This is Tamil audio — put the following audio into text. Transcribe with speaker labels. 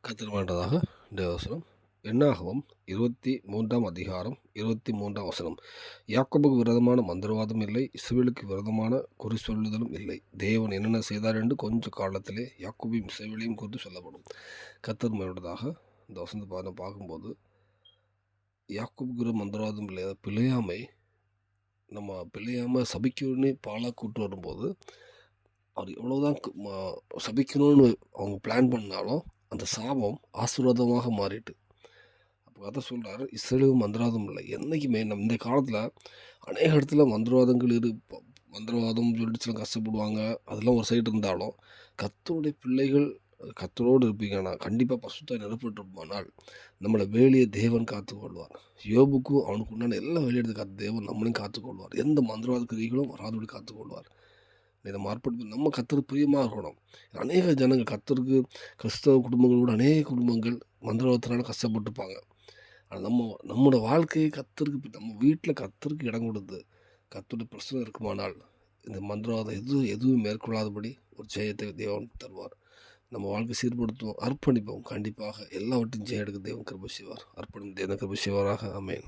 Speaker 1: கர்த்தர் வேண்டதாக தேவவசனம் என்னாகவும் 23ஆம் அதிகாரம் 23ஆம் வசனம். யாக்கோபுக்கு விரோதமான மந்திரவாதம் இல்லை, இஸ்ரவேலுக்கு விரோதமான குறி சொல்லுதலும் இல்லை. தேவன் என்னென்ன செய்தார் என்று கொஞ்ச காலத்திலே யாக்கோபையும் இஸ்ரவேலையும் குறித்து சொல்லப்படும். கர்த்தர் வேண்டதாக இந்த வசனத்தை பார்க்கும்போது யாக்கோபுக்கு மந்திரவாதம் இல்லை, பிழையாமை நம்ம பிழையாமல் சபிக்கணும்னு பாலாக கூட்டு வரும்போது அவர் எவ்வளோதான் சபிக்கணும்னு அவங்க பிளான் பண்ணாலும் அந்த சாபம் ஆசீர்வாதமாக மாறிட்டு. அப்போ கதை சொல்கிறார், இஸ்ரவேலுக்கு மந்திரவாதம் இல்லை. என்றைக்குமே நம்ம இந்த காலத்தில் அநேக இடத்துல மந்திரவாதங்கள் மந்திரவாதம் சொல்லிட்டு சில கஷ்டப்படுவாங்க. அதெல்லாம் ஒரு சைடு இருந்தாலும் கர்த்தருடைய பிள்ளைகள் கர்த்தரோடு இருப்பீங்கன்னா கண்டிப்பாக பசுத்தாய் நிரப்பட்டிருப்பானால் நம்மளை வேலையை தேவன் காத்துக்கொள்வார். யோபுக்கும் அவனுக்கு உண்டான எல்லா வேலையை காத்து தேவன் நம்மளையும் காத்துக்கொள்வார். எந்த மந்திரவாத கிரிகளும் வராதபடி காத்துக்கொள்வார். இதை மார்பட்டு நம்ம கர்த்தருக்கு பிரியமாக இருக்கணும். அநேக ஜனங்கள் கர்த்தருக்கு கிறிஸ்தவ குடும்பங்களோட அநேக குடும்பங்கள் மந்திரவாதத்தினால கஷ்டப்பட்டுருப்பாங்க. ஆனால் நம்மளோட வாழ்க்கையை கர்த்தருக்கு நம்ம வீட்டில் கர்த்தருக்கு இடம் கொடுத்து கர்த்தருடைய பிரச்சனை இருக்குமானால் இந்த மந்திரவாதம் எதுவும் மேற்கொள்ளாதபடி ஒரு ஜெயத்தை தேவன் தருவார். நம்ம வாழ்க்கை சீர்படுத்துவோம், அர்ப்பணிப்போம். கண்டிப்பாக எல்லாவற்றையும் ஜெயம் எடுக்க தேவன் கிருபை செய்வார். அர்ப்பணம் தேவன் கிருபை செய்வாராக. ஆமென்.